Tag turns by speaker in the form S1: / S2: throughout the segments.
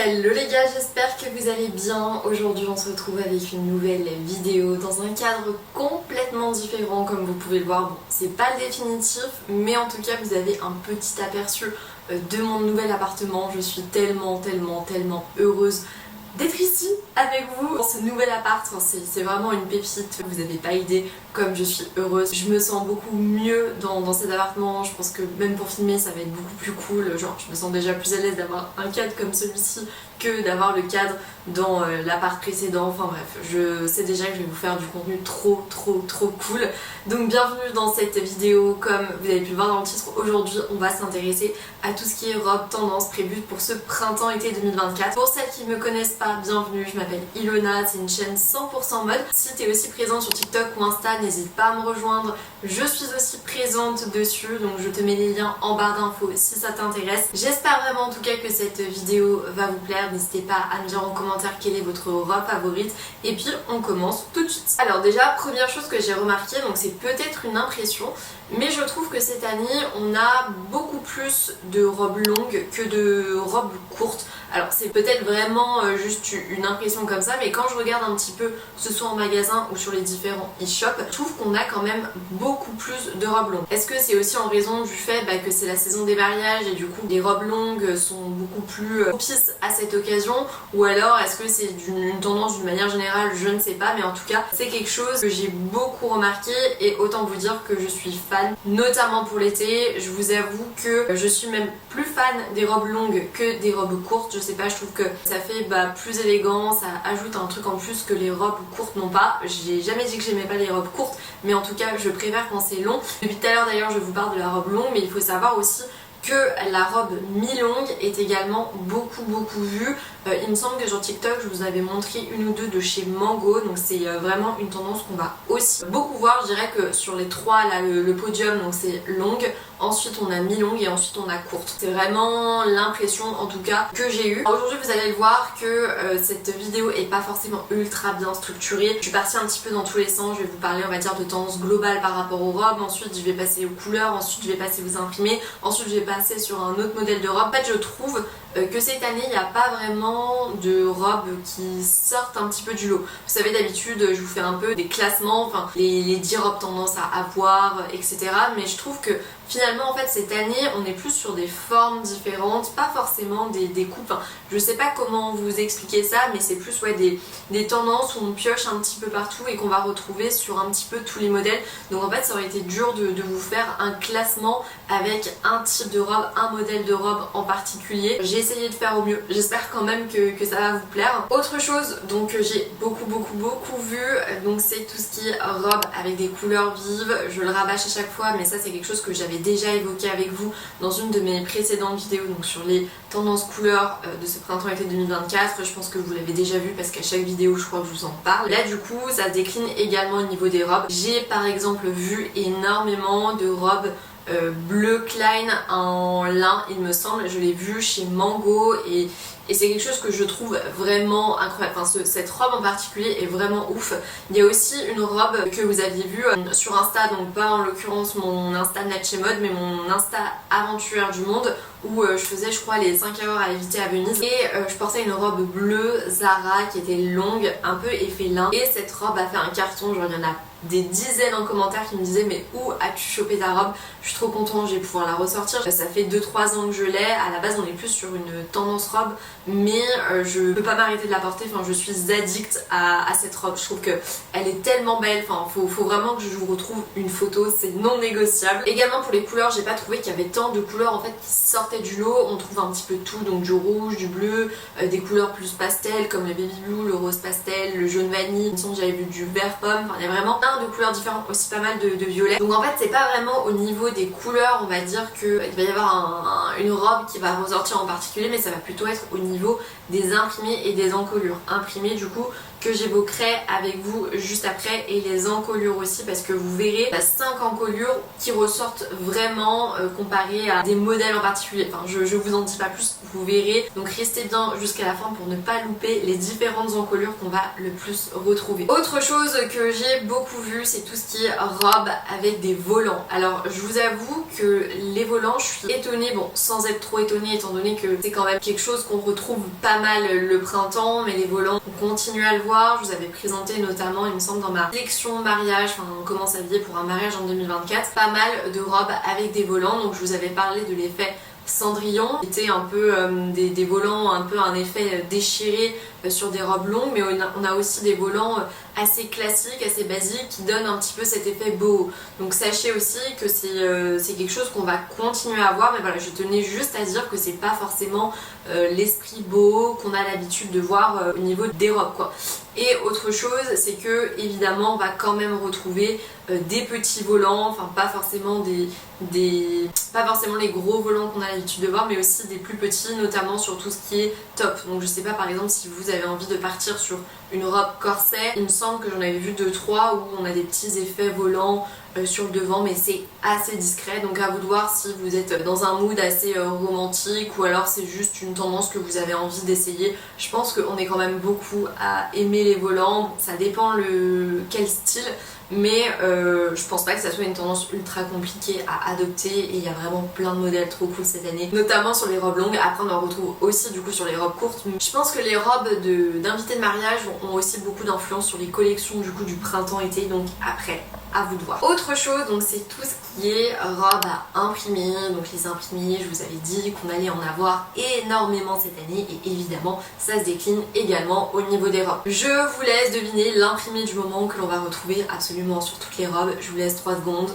S1: Hello les gars, j'espère que vous allez bien. Aujourd'hui on se retrouve avec une nouvelle vidéo dans un cadre complètement différent comme vous pouvez le voir. Bon, c'est pas le définitif, mais en tout cas vous avez un petit aperçu de mon nouvel appartement. Je suis tellement heureuse d'être ici avec vous dans ce nouvel appart. C'est vraiment une pépite, vous n'avez pas idée comme je suis heureuse. Je me sens beaucoup mieux dans cet appartement. Je pense que même pour filmer ça va être beaucoup plus cool. Genre je me sens déjà plus à l'aise d'avoir un cadre comme celui-ci que d'avoir le cadre dans l'appart précédent. Enfin bref, je sais déjà que je vais vous faire du contenu trop cool. Donc bienvenue dans cette vidéo. Comme vous avez pu le voir dans le titre, aujourd'hui on va s'intéresser à tout ce qui est robe tendance prévue pour ce printemps-été 2024. Pour celles qui ne me connaissent pas, bienvenue, je m'appelle Ilona, c'est une chaîne 100% mode. Si tu es aussi présente sur TikTok ou Insta, n'hésite pas à me rejoindre. Je suis aussi présente dessus, donc je te mets les liens en barre d'infos si ça t'intéresse. J'espère vraiment en tout cas que cette vidéo va vous plaire. N'hésitez pas à me dire en commentaire quelle est votre robe favorite. Et puis on commence tout de suite. Alors déjà, première chose que j'ai remarqué, donc c'est peut-être une impression, mais je trouve que cette année on a beaucoup plus de robes longues que de robes courtes. Alors c'est peut-être vraiment juste une impression comme ça, mais quand je regarde un petit peu, que ce soit en magasin ou sur les différents e-shops, je trouve qu'on a quand même beaucoup plus de robes longues. Est-ce que c'est aussi en raison du fait que c'est la saison des mariages et du coup les robes longues sont beaucoup plus propices à cette occasion, ou alors est-ce que c'est une tendance d'une manière générale? Je ne sais pas, mais en tout cas c'est quelque chose que j'ai beaucoup remarqué et autant vous dire que je suis fan, notamment pour l'été. Je vous avoue que je suis même plus fan des robes longues que des robes courtes. Je sais pas, je trouve que ça fait plus élégant, ça ajoute un truc en plus que les robes courtes n'ont pas. J'ai jamais dit que j'aimais pas les robes courtes, mais en tout cas je préfère quand c'est long. Depuis tout à l'heure d'ailleurs je vous parle de la robe longue, mais il faut savoir aussi que la robe mi-longue est également beaucoup vue. Il me semble que sur TikTok je vous avais montré une ou deux de chez Mango, donc c'est vraiment une tendance qu'on va aussi beaucoup voir. Je dirais que sur les trois là, le podium, donc c'est longue, ensuite on a mi-longue et ensuite on a courte. C'est vraiment l'impression en tout cas que j'ai eue. Aujourd'hui vous allez le voir que cette vidéo est pas forcément ultra bien structurée. Je suis partie un petit peu dans tous les sens. Je vais vous parler on va dire de tendance globale par rapport aux robes, ensuite je vais passer aux couleurs, ensuite je vais passer aux imprimés, ensuite je vais passer sur un autre modèle de robe. En fait je trouve que cette année il n'y a pas vraiment de robes qui sortent un petit peu du lot. Vous savez d'habitude je vous fais un peu des classements, enfin les 10 robes tendance à avoir, etc. Mais je trouve que finalement en fait cette année on est plus sur des formes différentes, pas forcément des coupes. Enfin, je sais pas comment vous expliquer ça, mais c'est plus des tendances où on pioche un petit peu partout et qu'on va retrouver sur un petit peu tous les modèles. Donc en fait ça aurait été dur de vous faire un classement avec un type de robe, un modèle de robe en particulier. J'ai essayé de faire au mieux, j'espère quand même que ça va vous plaire. Autre chose donc que j'ai beaucoup vu, donc c'est tout ce qui est robe avec des couleurs vives. Je le rabâche à chaque fois, mais ça c'est quelque chose que j'avais déjà évoqué avec vous dans une de mes précédentes vidéos, donc sur les tendances couleurs de ce printemps-été 2024. Je pense que vous l'avez déjà vu parce qu'à chaque vidéo je crois que je vous en parle. Là du coup ça se décline également au niveau des robes. J'ai par exemple vu énormément de robes bleu Klein en lin, il me semble. Je l'ai vu chez Mango et c'est quelque chose que je trouve vraiment incroyable. Enfin, cette robe en particulier est vraiment ouf. Il y a aussi une robe que vous aviez vue sur Insta, donc pas en l'occurrence mon Insta Natchez Mode, mais mon Insta Aventurière du Monde, où je faisais je crois les 5 erreurs à éviter à Venise, et je portais une robe bleue Zara qui était longue, un peu effet lin, et cette robe a fait un carton. Genre il y en a des dizaines en commentaire qui me disaient mais où as-tu chopé ta robe? Je suis trop contente, je vais pouvoir la ressortir. Ça fait 2-3 ans que je l'ai. À la base on est plus sur une tendance robe, mais je peux pas m'arrêter de la porter. Enfin je suis addict à cette robe. Je trouve que elle est tellement belle. Enfin faut vraiment que je vous retrouve une photo, c'est non négociable. Également pour les couleurs, j'ai pas trouvé qu'il y avait tant de couleurs en fait qui sortaient du lot. On trouve un petit peu tout, donc du rouge, du bleu, des couleurs plus pastel comme le baby blue, le rose pastel, le jaune vanille. Il me semble que j'avais vu du vert pomme. Enfin il y a vraiment de couleurs différentes, aussi pas mal de violet. Donc en fait c'est pas vraiment au niveau des couleurs, on va dire qu'il va y avoir une robe qui va ressortir en particulier, mais ça va plutôt être au niveau des imprimés et des encolures. Imprimés du coup que j'évoquerai avec vous juste après, et les encolures aussi, parce que vous verrez, il y a 5 encolures qui ressortent vraiment comparées à des modèles en particulier. Enfin, je vous en dis pas plus, vous verrez. Donc restez bien jusqu'à la fin pour ne pas louper les différentes encolures qu'on va le plus retrouver. Autre chose que j'ai beaucoup vu, c'est tout ce qui est robe avec des volants. Alors je vous avoue que les volants, je suis étonnée, bon sans être trop étonnée étant donné que c'est quand même quelque chose qu'on retrouve pas mal le printemps, mais les volants on continue à le voir. Je vous avais présenté notamment, il me semble, dans ma sélection mariage, enfin comment s'habiller pour un mariage en 2024, pas mal de robes avec des volants. Donc je vous avais parlé de l'effet Cendrillon, c'était un peu des volants, un peu un effet déchiré sur des robes longues, mais on a aussi des volants assez classiques, assez basiques, qui donnent un petit peu cet effet boho. Donc sachez aussi que c'est quelque chose qu'on va continuer à voir, mais voilà, je tenais juste à dire que c'est pas forcément l'esprit boho qu'on a l'habitude de voir au niveau des robes, quoi. Et autre chose, c'est que évidemment on va quand même retrouver des petits volants, enfin pas forcément pas forcément les gros volants qu'on a l'habitude de voir, mais aussi des plus petits, notamment sur tout ce qui est top. Donc je sais pas, par exemple, si vous avez envie de partir sur une robe corset, il me semble que j'en avais vu 2-3 où on a des petits effets volants sur le devant, mais c'est assez discret, donc à vous de voir si vous êtes dans un mood assez romantique ou alors c'est juste une tendance que vous avez envie d'essayer. Je pense qu'on est quand même beaucoup à aimer les volants, ça dépend quel style, mais je pense pas que ça soit une tendance ultra compliquée à adopter, et il y a vraiment plein de modèles trop cool cette année, notamment sur les robes longues. Après on en retrouve aussi du coup sur les robes courtes. Je pense que les robes d'invités de mariage ont aussi beaucoup d'influence sur les collections du coup du printemps-été, donc après à vous de voir. Autre chose, donc c'est tout ce qui est robe à imprimer. Donc les imprimés, je vous avais dit qu'on allait en avoir énormément cette année, et évidemment ça se décline également au niveau des robes. Je vous laisse deviner l'imprimé du moment que l'on va retrouver absolument sur toutes les robes. Je vous laisse 3 secondes.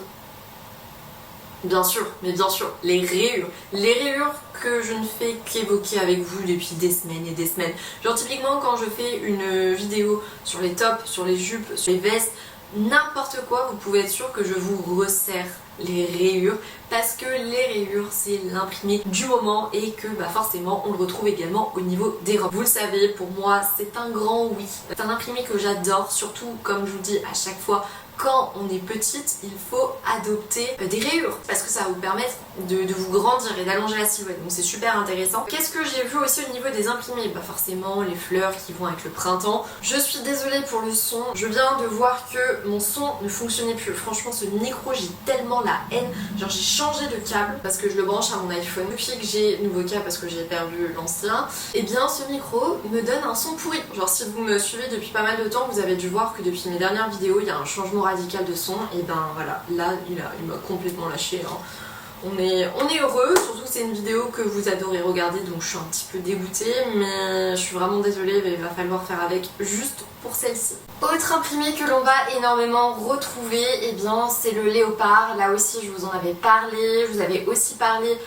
S1: Bien sûr, mais bien sûr, les rayures. Les rayures que je ne fais qu'évoquer avec vous depuis des semaines et des semaines. Genre typiquement quand je fais une vidéo sur les tops, sur les jupes, sur les vestes, n'importe quoi, vous pouvez être sûr que je vous resserre les rayures, parce que les rayures c'est l'imprimé du moment, et que forcément on le retrouve également au niveau des robes. Vous le savez, pour moi c'est un grand oui. C'est un imprimé que j'adore, surtout comme je vous dis à chaque fois, quand on est petite, il faut adopter des rayures parce que ça va vous permettre de vous grandir et d'allonger la silhouette, donc c'est super intéressant. Qu'est-ce que j'ai vu aussi au niveau des imprimés? Forcément les fleurs qui vont avec le printemps. Je suis désolée pour le son, je viens de voir que mon son ne fonctionnait plus. Franchement ce micro, j'ai tellement la haine, genre j'ai changé de câble parce que je le branche à mon iPhone. Depuis que j'ai nouveau câble parce que j'ai perdu l'ancien, et bien ce micro me donne un son pourri. Genre si vous me suivez depuis pas mal de temps, vous avez dû voir que depuis mes dernières vidéos il y a un changement radical de son, et voilà, là il m'a complètement lâché, hein. On est heureux, surtout que c'est une vidéo que vous adorez regarder, donc je suis un petit peu dégoûtée, mais je suis vraiment désolée, mais il va falloir faire avec juste pour celle-ci. Autre imprimé que l'on va énormément retrouver, et bien c'est le léopard. Là aussi je vous en avais parlé, je vous avais aussi parlé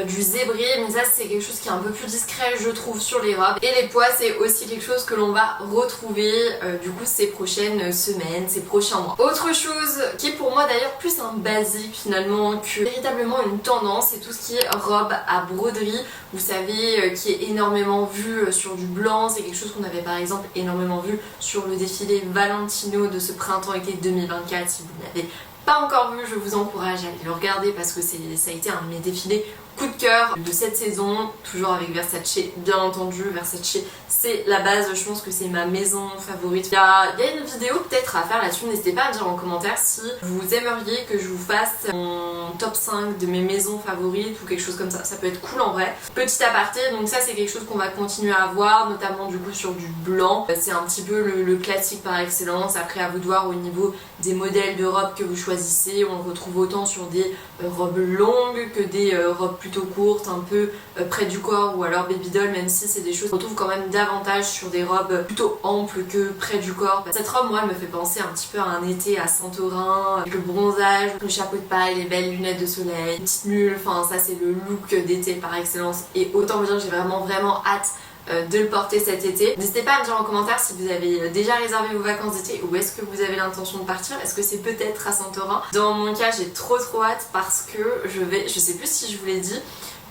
S1: du zébré, mais ça c'est quelque chose qui est un peu plus discret je trouve sur les robes. Et les pois c'est aussi quelque chose que l'on va retrouver du coup ces prochaines semaines, ces prochains mois. Autre chose qui est pour moi d'ailleurs plus un basique finalement que véritablement une tendance, c'est tout ce qui est robe à broderie, vous savez, qui est énormément vu sur du blanc. C'est quelque chose qu'on avait par exemple énormément vu sur le défilé Valentino de ce printemps-été 2024. Si vous n'avez pas encore vu, je vous encourage à aller le regarder parce que ça a été un de mes défilés coup de cœur de cette saison, toujours avec Versace, bien entendu. Versace c'est la base, je pense que c'est ma maison favorite. Il y a une vidéo peut-être à faire là-dessus, n'hésitez pas à me dire en commentaire si vous aimeriez que je vous fasse mon top 5 de mes maisons favorites ou quelque chose comme ça peut être cool en vrai. Petit aparté, donc ça c'est quelque chose qu'on va continuer à voir, notamment du coup sur du blanc. C'est un petit peu le classique par excellence. Après à vous de voir au niveau des modèles de robes que vous choisissez, on le retrouve autant sur des robes longues que des robes plutôt courtes, un peu près du corps, ou alors baby doll, même si c'est des choses qu'on trouve quand même davantage sur des robes plutôt amples que près du corps. Cette robe, moi, elle me fait penser un petit peu à un été à Santorin, avec le bronzage, le chapeau de paille, les belles lunettes de soleil, les petites mules, enfin ça c'est le look d'été par excellence, et autant vous dire que j'ai vraiment hâte de le porter cet été. N'hésitez pas à me dire en commentaire si vous avez déjà réservé vos vacances d'été, ou est-ce que vous avez l'intention de partir, est-ce que c'est peut-être à Santorin. Dans mon cas j'ai trop hâte parce que je sais plus si je vous l'ai dit,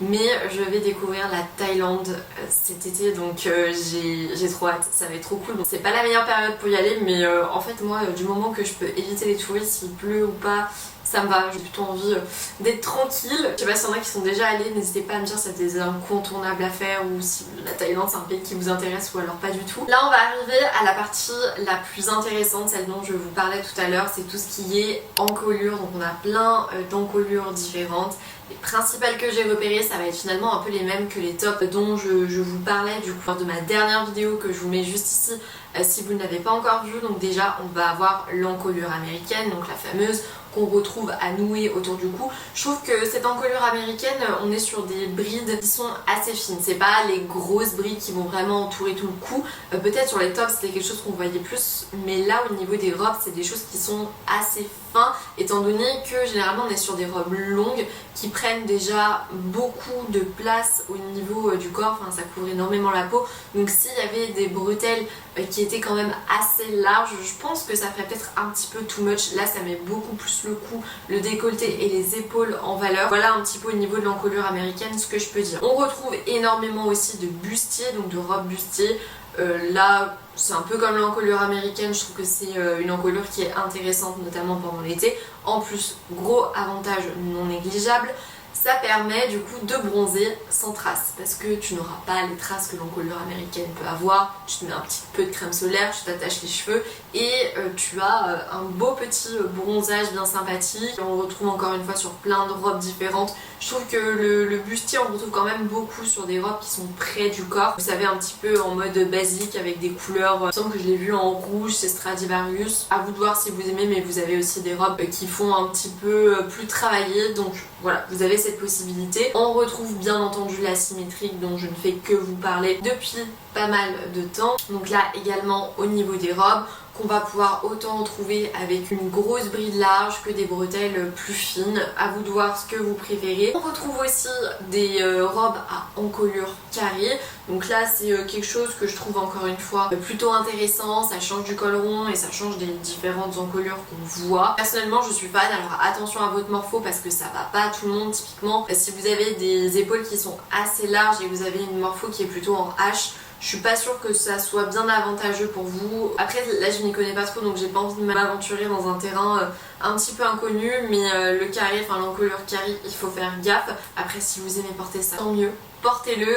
S1: mais je vais découvrir la Thaïlande cet été, donc j'ai trop hâte, ça va être trop cool. Bon, c'est pas la meilleure période pour y aller, mais en fait moi du moment que je peux éviter les touristes, s'il pleut ou pas, ça me va, j'ai plutôt envie d'être tranquille. Je sais pas s'il y en a qui sont déjà allés, n'hésitez pas à me dire si c'est des incontournables à faire ou si la Thaïlande c'est un pays qui vous intéresse ou alors pas du tout. Là on va arriver à la partie la plus intéressante, celle dont je vous parlais tout à l'heure, c'est tout ce qui est encolure. Donc on a plein d'encolures différentes. Les principales que j'ai repérées, ça va être finalement un peu les mêmes que les tops dont je vous parlais du coup lors de ma dernière vidéo que je vous mets juste ici si vous ne l'avez pas encore vue. Donc déjà on va avoir l'encolure américaine, donc la fameuse qu'on retrouve à nouer autour du cou. Je trouve que cette encolure américaine, on est sur des brides qui sont assez fines. C'est pas les grosses brides qui vont vraiment entourer tout le cou. Peut-être sur les tops c'était quelque chose qu'on voyait plus, mais là au niveau des robes c'est des choses qui sont assez fins, étant donné que généralement on est sur des robes longues qui prennent déjà beaucoup de place au niveau du corps, enfin ça couvre énormément la peau. Donc s'il y avait des bretelles qui étaient quand même assez larges, je pense que ça ferait peut-être un petit peu too much. Là ça met beaucoup plus le cou, le décolleté et les épaules en valeur. Voilà un petit peu au niveau de l'encolure américaine ce que je peux dire. On retrouve énormément aussi de bustiers, donc de robes bustiers. Là c'est un peu comme l'encolure américaine, je trouve que c'est une encolure qui est intéressante notamment pendant l'été. En plus, gros avantage non négligeable, ça permet du coup de bronzer sans traces, parce que tu n'auras pas les traces que l'encolure américaine peut avoir. Tu te mets un petit peu de crème solaire, tu t'attaches les cheveux et tu as un beau petit bronzage bien sympathique. On le retrouve encore une fois sur plein de robes différentes. Je trouve que le bustier on retrouve quand même beaucoup sur des robes qui sont près du corps. Vous savez, un petit peu en mode basique avec des couleurs, il me semble que je l'ai vu en rouge, c'est Stradivarius. À vous de voir si vous aimez, mais vous avez aussi des robes qui font un petit peu plus travaillées. Donc voilà, vous avez cette possibilité. On retrouve bien entendu la symétrique dont je ne fais que vous parler depuis pas mal de temps. Donc là également au niveau des robes, qu'on va pouvoir autant retrouver avec une grosse bride large que des bretelles plus fines. À vous de voir ce que vous préférez. On retrouve aussi des robes à encolure carrée. Donc là c'est quelque chose que je trouve encore une fois plutôt intéressant. Ça change du col rond et ça change des différentes encolures qu'on voit. Personnellement je suis fan, alors attention à votre morpho parce que ça va pas à tout le monde. Typiquement si vous avez des épaules qui sont assez larges et que vous avez une morpho qui est plutôt en H, je suis pas sûre que ça soit bien avantageux pour vous. Après là je m'y connais pas trop, donc j'ai pas envie de m'aventurer dans un terrain un petit peu inconnu, mais le carré, enfin l'encolure carré, il faut faire gaffe. Après si vous aimez porter ça, tant mieux. Portez-le,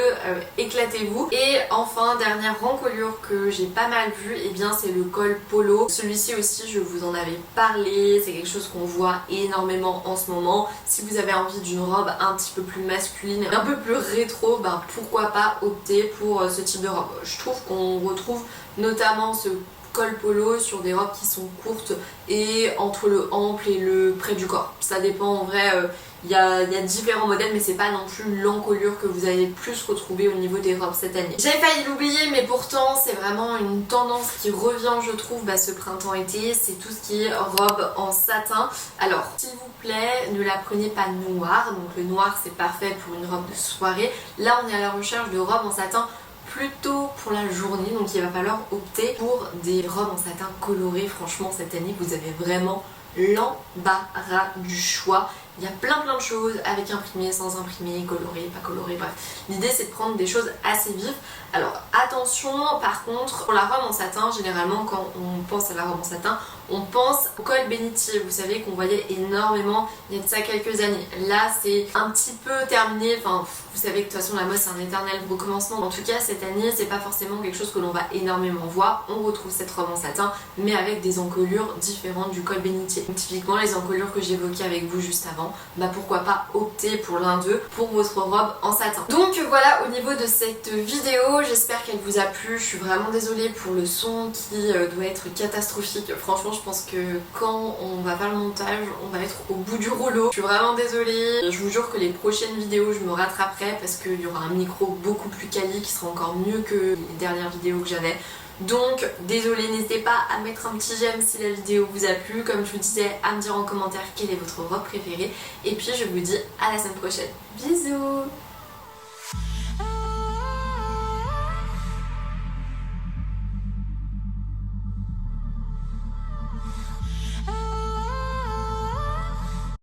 S1: éclatez-vous. Et enfin, dernière encolure que j'ai pas mal vue, et bien c'est le col polo. Celui-ci aussi je vous en avais parlé, c'est quelque chose qu'on voit énormément en ce moment. Si vous avez envie d'une robe un petit peu plus masculine, un peu plus rétro, ben pourquoi pas opter pour ce type de robe. Je trouve qu'on retrouve notamment ce col polo sur des robes qui sont courtes et entre le ample et le près du corps. Ça dépend en vrai. Il y a différents modèles, mais c'est pas non plus l'encolure que vous allez plus retrouver au niveau des robes cette année. J'ai failli l'oublier, mais pourtant c'est vraiment une tendance qui revient je trouve ce printemps-été, c'est tout ce qui est robe en satin. Alors s'il vous plaît, ne la prenez pas noire, donc le noir c'est parfait pour une robe de soirée. Là on est à la recherche de robes en satin plutôt pour la journée, donc il va falloir opter pour des robes en satin colorées. Franchement cette année vous avez vraiment l'embarras du choix. Il y a plein de choses avec imprimé, sans imprimer, coloré, pas coloré, bref. L'idée c'est de prendre des choses assez vives. Alors attention par contre, pour la robe en satin, généralement quand on pense à la robe en satin, on pense au col bénitier. Vous savez qu'on voyait énormément il y a de ça quelques années. Là c'est un petit peu terminé, enfin vous savez que de toute façon la mode c'est un éternel recommencement. En tout cas cette année c'est pas forcément quelque chose que l'on va énormément voir. On retrouve cette robe en satin mais avec des encolures différentes du col bénitier. Donc, typiquement les encolures que j'évoquais avec vous juste avant, bah pourquoi pas opter pour l'un d'eux pour votre robe en satin. Donc voilà au niveau de cette vidéo, j'espère qu'elle vous a plu. Je suis vraiment désolée pour le son qui doit être catastrophique. Franchement je pense que quand on va faire le montage on va être au bout du rouleau. Je suis vraiment désolée, je vous jure que les prochaines vidéos je me rattraperai parce qu'il y aura un micro beaucoup plus quali qui sera encore mieux que les dernières vidéos que j'avais. Donc désolée, n'hésitez pas à mettre un petit j'aime si la vidéo vous a plu, comme je vous disais, à me dire en commentaire quelle est votre robe préférée, et puis je vous dis à la semaine prochaine. Bisous.